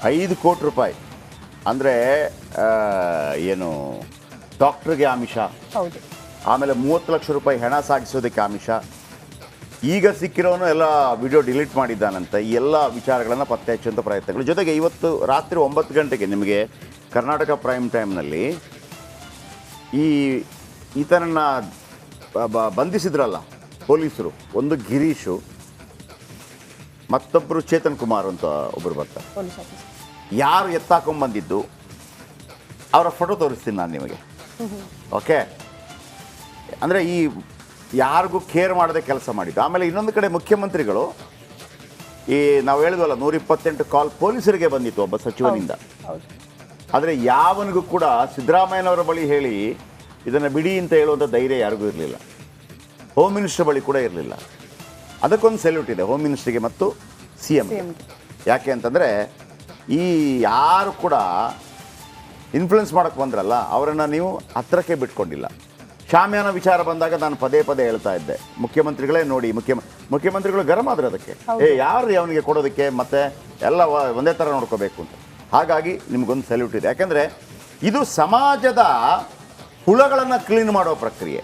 5 ಕೋಟಿ ರೂಪಾಯಿ ಅಂದರೆ ಏನು ಡಾಕ್ಟ್ರಿಗೆ ಆಮಿಷ, ಹೌದು, ಆಮೇಲೆ 30 ಲಕ್ಷ ರೂಪಾಯಿ ಹಣ ಸಾಗಿಸೋದಕ್ಕೆ ಆಮಿಷ. ಈಗ ಸಿಕ್ಕಿರೋನು ಎಲ್ಲ ವಿಡಿಯೋ ಡಿಲೀಟ್ ಮಾಡಿದ್ದಾನಂತೆ. ಈ ಎಲ್ಲ ವಿಚಾರಗಳನ್ನು ಪತ್ತೆ ಹಚ್ಚುವಂಥ ಪ್ರಯತ್ನಗಳು. ಜೊತೆಗೆ ಇವತ್ತು ರಾತ್ರಿ 9 ಗಂಟೆಗೆ ನಿಮಗೆ ಕರ್ನಾಟಕ ಪ್ರೈಮ್ ಟೈಮ್ನಲ್ಲಿ ಈತನನ್ನು ಬಂಧಿಸಿದ್ರಲ್ಲ ಪೊಲೀಸರು, ಒಂದು ಗಿರೀಶು, ಮತ್ತೊಬ್ಬರು ಚೇತನ್ ಕುಮಾರ್ ಅಂತ ಒಬ್ಬರು ಬರ್ತಾರೆ. ಪೊಲೀಸ್ ಆಫೀಸರ್ ಯಾರು ಎತ್ತಾಕೊಂಡ್ಬಂದಿದ್ದು ಅವರ ಫೋಟೋ ತೋರಿಸ್ತೀನಿ ನಾನು ನಿಮಗೆ. ಓಕೆ, ಅಂದರೆ ಈ ಯಾರಿಗೂ ಕೇರ್ ಮಾಡದೆ ಕೆಲಸ ಮಾಡಿದ್ದು. ಆಮೇಲೆ ಇನ್ನೊಂದು ಕಡೆ ಮುಖ್ಯಮಂತ್ರಿಗಳು ನಾವು ಹೇಳಿದ್ವಲ್ಲ 128 ಕಾಲ್ ಪೊಲೀಸರಿಗೆ ಬಂದಿತ್ತು ಒಬ್ಬ ಸಚಿವನಿಂದ. ಆದರೆ ಯಾವನಿಗೂ ಕೂಡ ಸಿದ್ದರಾಮಯ್ಯನವರ ಬಳಿ ಹೇಳಿ ಇದನ್ನು ಬಿಡಿ ಅಂತ ಹೇಳುವಂಥ ಧೈರ್ಯ ಯಾರಿಗೂ ಇರಲಿಲ್ಲ. ಹೋಮ್ ಮಿನಿಸ್ಟರ್ ಬಳಿ ಕೂಡ ಇರಲಿಲ್ಲ. ಅದಕ್ಕೊಂದು ಸೆಲ್ಯೂಟ್ ಇದೆ ಹೋಮ್ ಮಿನಿಸ್ಟ್ರಿಗೆ ಮತ್ತು CM. ಯಾಕೆ ಅಂತಂದರೆ ಈ ಯಾರು ಕೂಡ ಇನ್ಫ್ಲುಯೆನ್ಸ್ ಮಾಡೋಕ್ಕೆ ಬಂದ್ರಲ್ಲ ಅವರನ್ನು ನೀವು ಹತ್ತಿರಕ್ಕೆ ಬಿಟ್ಕೊಂಡಿಲ್ಲ. ಶಾಮ್ಯಾನ ವಿಚಾರ ಬಂದಾಗ ನಾನು ಪದೇ ಹೇಳ್ತಾ ಇದ್ದೆ, ಮುಖ್ಯಮಂತ್ರಿಗಳೇ ನೋಡಿ, ಮುಖ್ಯಮಂತ್ರಿಗಳು ಗರಂ ಆದ್ರೆ ಅದಕ್ಕೆ ಯಾರು ಅವನಿಗೆ ಕೊಡೋದಕ್ಕೆ, ಮತ್ತೆ ಎಲ್ಲ ಒಂದೇ ಥರ ನೋಡ್ಕೋಬೇಕು ಅಂತ. ಹಾಗಾಗಿ ನಿಮಗೊಂದು ಸೆಲ್ಯೂಟ್ ಇದೆ. ಯಾಕೆಂದರೆ ಇದು ಸಮಾಜದ ಹುಳುಗಳನ್ನು ಕ್ಲೀನ್ ಮಾಡೋ ಪ್ರಕ್ರಿಯೆ.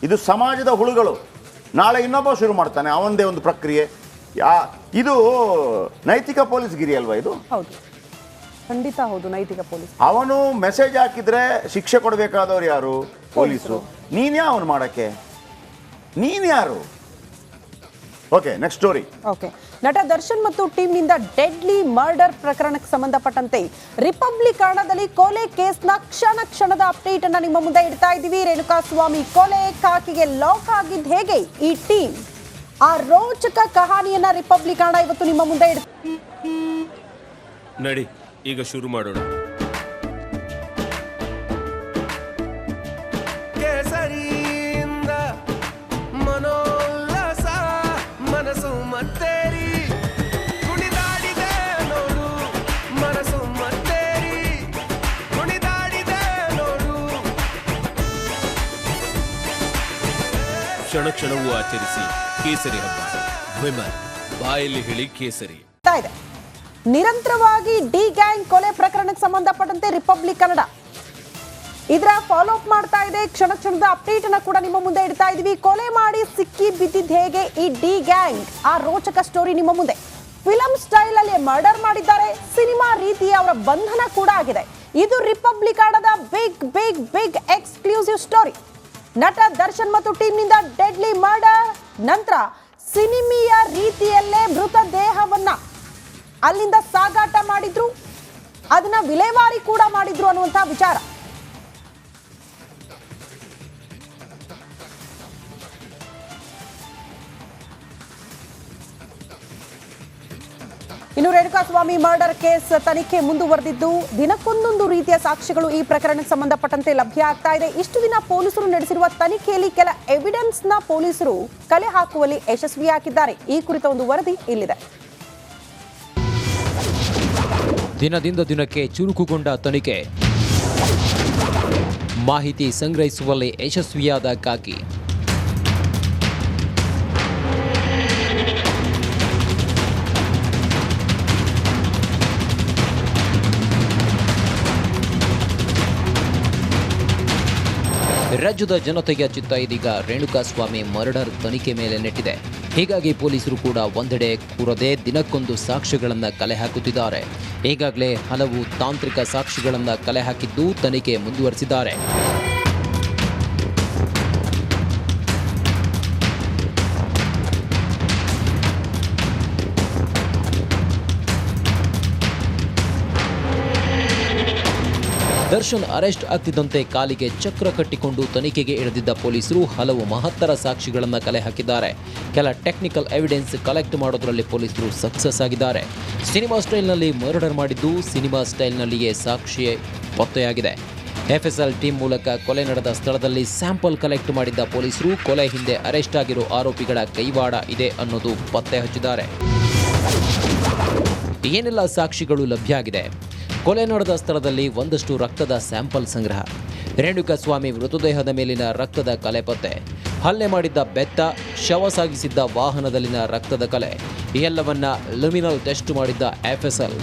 ಇದು ಸಮಾಜದ ಹುಳುಗಳು. ನಾಳೆ ಇನ್ನೊಬ್ಬ ಶುರು ಮಾಡ್ತಾನೆ, ಅವನದೇ ಒಂದು ಪ್ರಕ್ರಿಯೆ. ಇದು ನೈತಿಕ ಪೊಲೀಸ್ಗಿರಿ ಅಲ್ವಾ ಇದು? ಹೌದು, ಖಂಡಿತ ಹೌದು, ನೈತಿಕ ಪೊಲೀಸ್. ಅವನು ಮೆಸೇಜ್ ಹಾಕಿದ್ರೆ ಶಿಕ್ಷೆ ಕೊಡಬೇಕಾದವ್ರು ಯಾರು? ಪೊಲೀಸರು. ನೀನ್ಯಾ ಅವನು ಮಾಡಕ್ಕೆ? ನೀನ್ ಯಾರು? Okay, next story. ಓಕೆ, ನಟ ದರ್ಶನ್ ಮತ್ತು ಟೀಮ್ನಿಂದ ಡೆಡ್ಲಿ ಮರ್ಡರ್ ಪ್ರಕರಣಕ್ಕೆ ಸಂಬಂಧಪಟ್ಟಂತೆ ರಿಪಬ್ಲಿಕರಣದಲ್ಲಿ ಕೊಲೆ ಕೇಸ್ನ ಕ್ಷಣದ ಅಪ್ಡೇಟ್ ಅನ್ನ ನಿಮ್ಮ ಮುಂದೆ ಇಡ್ತಾ ಇದ್ದೀವಿ. ರೇಣುಕಾಸ್ವಾಮಿ ಕೊಲೆ ಕಾಕಿಗೆ ಲಾಕ್ ಆಗಿದ್ದು ಹೇಗೆ ಈ ಟೀಮ್, ಆ ರೋಚಕ ಕಹಾನಿಯನ್ನ ರಿಪಬ್ಲಿಕರಣ ಇವತ್ತು ನಿಮ್ಮ ಮುಂದೆ ನಡಿ ಈಗ ಶುರು ಮಾಡೋಣ. ಕೇಸರಿಯಿಂದ ಮನೋಲ್ಲಾಸ ಮನಸ್ಸು ಮತ್ತೇರಿ ಕುಣಿದಾಡಿದೆ ನೋಡು, ಮನಸ್ಸು ಮತ್ತೇರಿ ಕುಣಿದಾಡಿದೆ ನೋಡು. ಕ್ಷಣವೂ ಆಚರಿಸಿ ಕೇಸರಿ ಹಬ್ಬ. ವಿಮಲ್ ಬಾಯಲ್ಲಿ ಹೇಳಿ ಕೇಸರಿ. ನಿರಂತರವಾಗಿ ಡಿ ಗ್ಯಾಂಗ್ ಕೊಲೆ ಪ್ರಕರಣಕ್ಕೆ ಸಂಬಂಧಪಟ್ಟಂತೆ ರಿಪಬ್ಲಿಕ್ ಕನ್ನಡ ಇದರ ಫಾಲೋ ಅಪ್ ಮಾಡ್ತಾ ಇದೆ. ಕ್ಷಣದ ಅಪ್ಡೇಟ್ ಅನ್ನ ಕೂಡ ನಿಮ್ಮ ಮುಂದೆ ಇಡ್ತಾ ಇದೀವಿ. ಕೊಲೆ ಮಾಡಿ ಸಿಕ್ಕಿ ಬಿದ್ದಿದ್ದು ಹೇಗೆ ಈ ಡಿ ಗ್ಯಾಂಗ್, ಆ ರೋಚಕ ಸ್ಟೋರಿ ನಿಮ್ಮ ಮುಂದೆ. ಫಿಲಂ ಸ್ಟೈಲ್ ಅಲ್ಲಿ ಮರ್ಡರ್ ಮಾಡಿದ್ದಾರೆ, ಸಿನಿಮಾ ರೀತಿಯ ಅವರ ಬಂಧನ ಕೂಡ ಆಗಿದೆ. ಇದು ರಿಪಬ್ಲಿಕ್ ಕನ್ನಡದ ಬಿಗ್ ಎಕ್ಸ್ಕ್ಲೂಸಿವ್ ಸ್ಟೋರಿ. ನಟ ದರ್ಶನ್ ಮತ್ತು ಟೀಮ್ ನಿಂದ ಡೆಡ್ಲಿ ಮರ್ಡರ್ ನಂತರ ಸಿನಿಮೀಯ ರೀತಿಯಲ್ಲೇ ಮೃತ ದೇಹವನ್ನ ಅಲ್ಲಿಂದ ಸಾಗಾಟ ಮಾಡಿದ್ರು, ಅದನ್ನ ವಿಲೇವಾರಿ ಕೂಡ ಮಾಡಿದ್ರು ಅನ್ನುವಂತಹ ವಿಚಾರ. ಇನ್ನು ರೇಣುಕಾಸ್ವಾಮಿ ಮರ್ಡರ್ ಕೇಸ್ ತನಿಖೆ ಮುಂದುವರೆದಿದ್ದು ದಿನಕ್ಕೊಂದೊಂದು ರೀತಿಯ ಸಾಕ್ಷ್ಯಗಳು ಈ ಪ್ರಕರಣಕ್ಕೆ ಸಂಬಂಧಪಟ್ಟಂತೆ ಲಭ್ಯ ಆಗ್ತಾ ಇದೆ. ಇಷ್ಟು ದಿನ ಪೊಲೀಸರು ನಡೆಸಿರುವ ತನಿಖೆಯಲ್ಲಿ ಕೆಲ ಎವಿಡೆನ್ಸ್ ನ ಪೊಲೀಸರು ಕಲೆ ಹಾಕುವಲ್ಲಿ ಯಶಸ್ವಿಯಾಗಿದ್ದಾರೆ. ಈ ಕುರಿತ ಒಂದು ವರದಿ ಇಲ್ಲಿದೆ. ದಿನದಿಂದ ದಿನಕ್ಕೆ ಚುರುಕುಗೊಂಡ ತನಿಖೆ, ಮಾಹಿತಿ ಸಂಗ್ರಹಿಸುವಲ್ಲಿ ಯಶಸ್ವಿಯಾದ ಕಾಕಿ. ರಾಜ್ಯದ ಜನತೆಯ ಚಿತ್ತ ಇದೀಗ ರೇಣುಕಾಸ್ವಾಮಿ ಮರ್ಡರ್ ತನಿಖೆ ಮೇಲೆ ನೆಟ್ಟಿದೆ. ಹೀಗಾಗಿ ಪೊಲೀಸರು ಕೂಡ ಒಂದೆಡೆ ಕೂರದೆ ದಿನಕ್ಕೊಂದು ಸಾಕ್ಷ್ಯಗಳನ್ನು ಕಲೆ ಹಾಕುತ್ತಿದ್ದಾರೆ. ಈಗಾಗಲೇ ಹಲವು ತಾಂತ್ರಿಕ ಸಾಕ್ಷಿಗಳನ್ನು ಕಲೆ ಹಾಕಿದ್ದು ತನಿಖೆ ಮುಂದುವರೆಸಿದ್ದಾರೆ. ದರ್ಶನ್ ಅರೆಸ್ಟ್ ಆಗ್ತಿದ್ದಂತೆ ಕಾಲಿಗೆ ಚಕ್ರ ಕಟ್ಟಿಕೊಂಡು ತನಿಖೆಗೆ ಇಳಿದಿದ್ದ ಪೊಲೀಸರು ಹಲವು ಮಹತ್ತರ ಸಾಕ್ಷಿಗಳನ್ನು ಕಲೆ ಹಾಕಿದ್ದಾರೆ. ಕೆಲ ಟೆಕ್ನಿಕಲ್ ಎವಿಡೆನ್ಸ್ ಕಲೆಕ್ಟ್ ಮಾಡೋದ್ರಲ್ಲಿ ಪೊಲೀಸರು ಸಕ್ಸಸ್ ಆಗಿದ್ದಾರೆ. ಸಿನಿಮಾ ಸ್ಟೈಲ್ನಲ್ಲಿ ಮರ್ಡರ್ ಮಾಡಿದ್ದು ಸಿನಿಮಾ ಸ್ಟೈಲ್ನಲ್ಲಿಯೇ ಸಾಕ್ಷಿ ಪತ್ತೆಯಾಗಿದೆ. FSL ಟೀಮ್ ಮೂಲಕ ಕೊಲೆ ನಡೆದ ಸ್ಥಳದಲ್ಲಿ ಸ್ಯಾಂಪಲ್ ಕಲೆಕ್ಟ್ ಮಾಡಿದ್ದ ಪೊಲೀಸರು ಕೊಲೆ ಹಿಂದೆ ಅರೆಸ್ಟ್ ಆಗಿರೋ ಆರೋಪಿಗಳ ಕೈವಾಡ ಇದೆ ಅನ್ನೋದು ಪತ್ತೆ ಹಚ್ಚಿದ್ದಾರೆ. ಏನೆಲ್ಲ ಸಾಕ್ಷಿಗಳು ಲಭ್ಯ ಆಗಿದೆ? ಕೊಲೆ ನಡೆದ ಸ್ಥಳದಲ್ಲಿ ಒಂದಷ್ಟು ರಕ್ತದ ಸ್ಯಾಂಪಲ್ ಸಂಗ್ರಹ, ರೇಣುಕಾಸ್ವಾಮಿ ಮೃತದೇಹದ ಮೇಲಿನ ರಕ್ತದ ಕಲೆ ಪತ್ತೆ, ಹಲ್ಲೆ ಮಾಡಿದ್ದ ಬೆತ್ತ, ಶವ ಸಾಗಿಸಿದ್ದ ವಾಹನದಲ್ಲಿನ ರಕ್ತದ ಕಲೆ, ಎಲ್ಲವನ್ನ ಲುಮಿನಲ್ ಟೆಸ್ಟ್ ಮಾಡಿದ್ದ FSL.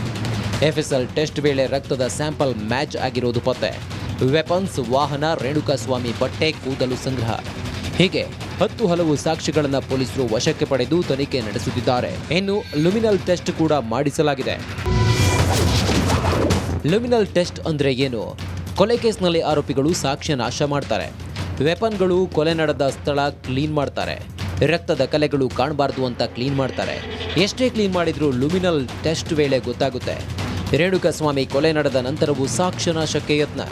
ಎಫ್ಎಸ್ಎಲ್ ಟೆಸ್ಟ್ ವೇಳೆ ರಕ್ತದ ಸ್ಯಾಂಪಲ್ ಮ್ಯಾಚ್ ಆಗಿರೋದು ಪತ್ತೆ. ವೆಪನ್ಸ್, ವಾಹನ, ರೇಣುಕಾಸ್ವಾಮಿ ಬಟ್ಟೆ, ಕೂದಲು ಸಂಗ್ರಹ ಹೀಗೆ 10 ಹಲವು ಸಾಕ್ಷಿಗಳನ್ನು ಪೊಲೀಸರು ವಶಕ್ಕೆ ಪಡೆದು ತನಿಖೆ ನಡೆಸುತ್ತಿದ್ದಾರೆ. ಇನ್ನು ಲುಮಿನಲ್ ಟೆಸ್ಟ್ ಕೂಡ ಮಾಡಿಸಲಾಗಿದೆ. ಲುಮಿನಲ್ ಟೆಸ್ಟ್ ಅಂದ್ರೆ ಏನು? ಕೊಲೆ ಕೇಸ್ನಲ್ಲಿ ಆರೋಪಿಗಳು ಸಾಕ್ಷ್ಯ ನಾಶ ಮಾಡ್ತಾರೆ. ವೆಪನ್ಗಳು, ಕೊಲೆ ನಡೆದ ಸ್ಥಳ ಕ್ಲೀನ್ ಮಾಡ್ತಾರೆ. ರಕ್ತದ ಕಲೆಗಳು ಕಾಣಬಾರ್ದು ಅಂತ ಕ್ಲೀನ್ ಮಾಡ್ತಾರೆ. ಎಷ್ಟೇ ಕ್ಲೀನ್ ಮಾಡಿದ್ರೂ ಲುಮಿನಲ್ ಟೆಸ್ಟ್ ವೇಳೆ ಗೊತ್ತಾಗುತ್ತೆ. ರೇಣುಕಾಸ್ವಾಮಿ ಕೊಲೆ ನಡೆದ ನಂತರವೂ ಸಾಕ್ಷ್ಯ ನಾಶಕ್ಕೆ ಯತ್ನ.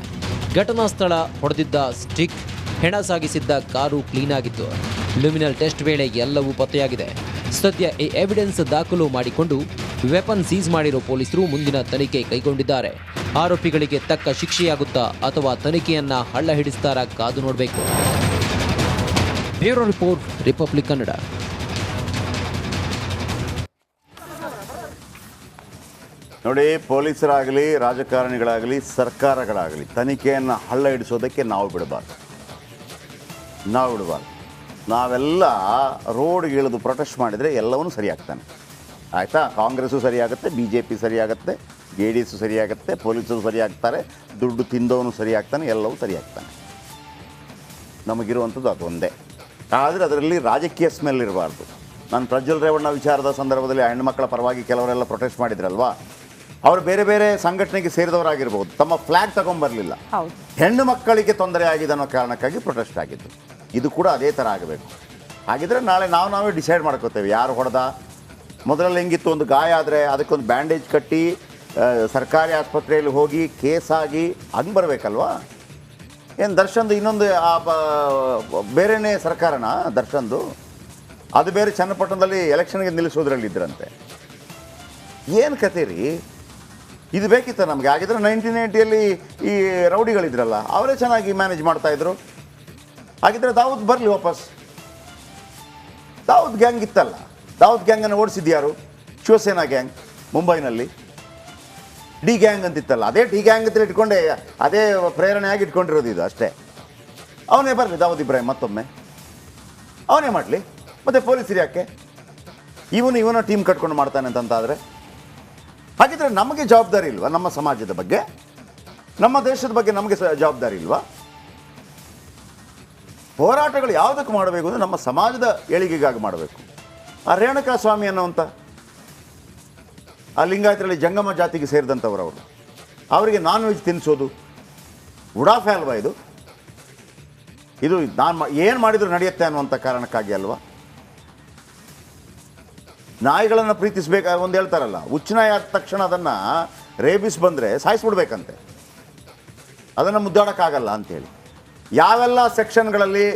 ಘಟನಾ ಸ್ಥಳ, ಹೊಡೆದಿದ್ದ ಸ್ಟಿಕ್, ಹೆಣ ಸಾಗಿಸಿದ್ದ ಕಾರು ಕ್ಲೀನ್ ಆಗಿತ್ತು. ಲುಮಿನಲ್ ಟೆಸ್ಟ್ ವೇಳೆ ಎಲ್ಲವೂ ಪತ್ತೆಯಾಗಿದೆ. ಸದ್ಯ ಈ ಎವಿಡೆನ್ಸ್ ದಾಖಲು ಮಾಡಿಕೊಂಡು ವೆಪನ್ ಸೀಸ್ ಮಾಡಿರೋ ಪೊಲೀಸರು ಮುಂದಿನ ತನಿಖೆ ಕೈಗೊಂಡಿದ್ದಾರೆ. ಆರೋಪಿಗಳಿಗೆ ತಕ್ಕ ಶಿಕ್ಷೆಯಾಗುತ್ತಾ ಅಥವಾ ತನಿಖೆಯನ್ನ ಹಳ್ಳ ಹಿಡಿಸ್ತಾರಾ ಕಾದು ನೋಡಬೇಕು. Bureau report, republic Kannada. ನೋಡಿ, ಪೊಲೀಸರಾಗಲಿ, ರಾಜಕಾರಣಿಗಳಾಗಲಿ, ಸರ್ಕಾರಗಳಾಗಲಿ ತನಿಖೆಯನ್ನು ಹಳ್ಳ ಹಿಡಿಸೋದಕ್ಕೆ ನಾವು ಬಿಡಬಾರ್ದು. ನಾವೆಲ್ಲ ರೋಡ್ಗೆ ಇಳಿದು ಪ್ರೊಟೆಸ್ಟ್ ಮಾಡಿದರೆ ಎಲ್ಲವನ್ನೂ ಸರಿಯಾಗ್ತಾನೆ. ಆಯಿತಾ? ಕಾಂಗ್ರೆಸ್ಸು ಸರಿಯಾಗುತ್ತೆ, BJP ಸರಿಯಾಗುತ್ತೆ, JDS ಸರಿಯಾಗುತ್ತೆ, ಪೊಲೀಸರು ಸರಿಯಾಗ್ತಾರೆ, ದುಡ್ಡು ತಿಂದವನು ಸರಿಯಾಗ್ತಾನೆ, ಎಲ್ಲವೂ ಸರಿಯಾಗ್ತಾನೆ. ನಮಗಿರುವಂಥದ್ದು ಅದೊಂದೇ. ಆದರೆ ಅದರಲ್ಲಿ ರಾಜಕೀಯ ಸ್ಮೆಲ್ ಇರಬಾರ್ದು. ನಾನು ಪ್ರಜ್ವಲ್ ರೇವಣ್ಣ ವಿಚಾರದ ಸಂದರ್ಭದಲ್ಲಿ ಹೆಣ್ಣುಮಕ್ಕಳ ಪರವಾಗಿ ಕೆಲವರೆಲ್ಲ ಪ್ರೊಟೆಸ್ಟ್ ಮಾಡಿದ್ರಲ್ವಾ, ಅವರು ಬೇರೆ ಬೇರೆ ಸಂಘಟನೆಗೆ ಸೇರಿದವರಾಗಿರ್ಬೋದು, ತಮ್ಮ ಫ್ಲ್ಯಾಗ್ ತಗೊಂಬರಲಿಲ್ಲ. ಹೆಣ್ಣು ಮಕ್ಕಳಿಗೆ ತೊಂದರೆ ಆಗಿದೆ ಅನ್ನೋ ಕಾರಣಕ್ಕಾಗಿ ಪ್ರೊಟೆಸ್ಟ್ ಆಗಿದ್ದು. ಇದು ಕೂಡ ಅದೇ ಥರ ಆಗಬೇಕು. ಹಾಗಿದ್ರೆ ನಾಳೆ ನಾವೇ ಡಿಸೈಡ್ ಮಾಡ್ಕೋತೇವೆ ಯಾರು ಹೊಡೆದ. ಮೊದಲಲ್ಲಿ ಹೆಂಗಿತ್ತು, ಒಂದು ಗಾಯ ಆದರೆ ಅದಕ್ಕೊಂದು ಬ್ಯಾಂಡೇಜ್ ಕಟ್ಟಿ ಸರ್ಕಾರಿ ಆಸ್ಪತ್ರೆಯಲ್ಲಿ ಹೋಗಿ ಕೇಸಾಗಿ ಹಂಗೆ ಬರಬೇಕಲ್ವಾ? ಏನು ದರ್ಶನ್ದು ಇನ್ನೊಂದು ಬೇರೆಯೇ ಸರ್ಕಾರನ ದರ್ಶನ್ದು? ಅದು ಬೇರೆ ಚನ್ನಪಟ್ಟಣದಲ್ಲಿ ಎಲೆಕ್ಷನ್ಗೆ ನಿಲ್ಲಿಸೋದ್ರಲ್ಲಿ ಇದ್ರಂತೆ. ಏನು ಕತೆ ರೀ ಇದು? ಬೇಕಿತ್ತ ನಮಗೆ? ಆಗಿದ್ರೆ 1980ಯಲ್ಲಿ ಈ ರೌಡಿಗಳಿದ್ರಲ್ಲ ಅವರೇ ಚೆನ್ನಾಗಿ ಮ್ಯಾನೇಜ್ ಮಾಡ್ತಾಯಿದ್ರು. ಹಾಗಿದ್ರೆ ದಾವೂದ್ ಬರಲಿ ವಾಪಸ್. ದಾವೂದ್ ಗ್ಯಾಂಗ್ ಇತ್ತಲ್ಲ, ದಾವೂದ್ ಗ್ಯಾಂಗನ್ನು ಓಡಿಸಿದ್ಯಾರು? ಶಿವಸೇನಾ ಗ್ಯಾಂಗ್ ಮುಂಬೈನಲ್ಲಿ. ಡಿ ಗ್ಯಾಂಗ್ ಅಂತಿತ್ತಲ್ಲ, ಅದೇ ಡಿ ಗ್ಯಾಂಗ್ ಅಂತ ಇಟ್ಕೊಂಡೆ, ಅದೇ ಪ್ರೇರಣೆಯಾಗಿ ಇಟ್ಕೊಂಡಿರೋದು ಇದು ಅಷ್ಟೇ. ಅವನೇ ಬರಲಿ ದಾವೂದ್ ಇಬ್ರಾಹಿಂ, ಮತ್ತೊಮ್ಮೆ ಅವನೇ ಮಾಡಲಿ. ಮತ್ತು ಪೊಲೀಸರು ಯಾಕೆ ಇವನ ಟೀಮ್ ಕಟ್ಕೊಂಡು ಮಾಡ್ತಾನೆ ಅಂತಂತಾದರೆ? ಹಾಗಿದ್ರೆ ನಮಗೆ ಜವಾಬ್ದಾರಿ ಇಲ್ವಾ? ನಮ್ಮ ಸಮಾಜದ ಬಗ್ಗೆ, ನಮ್ಮ ದೇಶದ ಬಗ್ಗೆ ನಮಗೆ ಜವಾಬ್ದಾರಿ ಇಲ್ವಾ? ಹೋರಾಟಗಳು ಯಾವುದಕ್ಕೆ ಮಾಡಬೇಕು ಅಂದರೆ ನಮ್ಮ ಸಮಾಜದ ಏಳಿಗೆಗಾಗಿ ಮಾಡಬೇಕು. ಆ ರೇಣುಕಾಸ್ವಾಮಿ ಅನ್ನೋವಂಥ ಆ ಲಿಂಗಾಯತರಲ್ಲಿ ಜಂಗಮ ಜಾತಿಗೆ ಸೇರಿದಂಥವ್ರು ಅವರು, ಅವರಿಗೆ ನಾನ್ ವೆಜ್ ತಿನ್ನಿಸೋದು ಉಡಾಫೆ ಅಲ್ವಾ ಇದು? ನಾನು ಏನು ಮಾಡಿದರೂ ನಡೆಯುತ್ತೆ ಅನ್ನುವಂಥ ಕಾರಣಕ್ಕಾಗಿ ಅಲ್ವಾ? ನಾಯಿಗಳನ್ನು ಪ್ರೀತಿಸಬೇಕು ಒಂದು ಹೇಳ್ತಾರಲ್ಲ, ಉಚ್ಚನಾಯಿ ಆದ ತಕ್ಷಣ ಅದನ್ನು ರೇಬಿಸ್ ಬಂದರೆ ಸಾಯಿಸ್ಬಿಡ್ಬೇಕಂತೆ, ಅದನ್ನು ಮುದ್ದಾಡೋಕ್ಕಾಗಲ್ಲ ಅಂಥೇಳಿ ಯಾವೆಲ್ಲ ಸೆಕ್ಷನ್ಗಳಲ್ಲಿ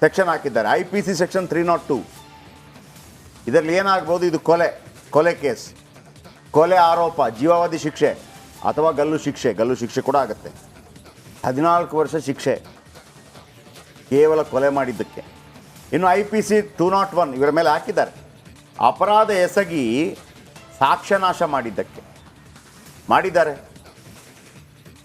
ಸೆಕ್ಷನ್ ಹಾಕಿದ್ದಾರೆ. IPC section 302. ಇದರಲ್ಲಿ ಏನಾಗ್ಬೋದು? ಇದು ಕೊಲೆ ಕೇಸ್, ಕೊಲೆ ಆರೋಪ, ಜೀವಾವಧಿ ಶಿಕ್ಷೆ ಅಥವಾ ಗಲ್ಲು ಶಿಕ್ಷೆ ಕೂಡ ಆಗುತ್ತೆ. 14 ವರ್ಷ ಶಿಕ್ಷೆ ಕೇವಲ ಕೊಲೆ ಮಾಡಿದ್ದಕ್ಕೆ. ಇನ್ನು IPC 201 ಇವರ ಮೇಲೆ ಹಾಕಿದ್ದಾರೆ, ಅಪರಾಧ ಎಸಗಿ ಸಾಕ್ಷ್ಯನಾಶ ಮಾಡಿದ್ದಕ್ಕೆ ಮಾಡಿದ್ದಾರೆ.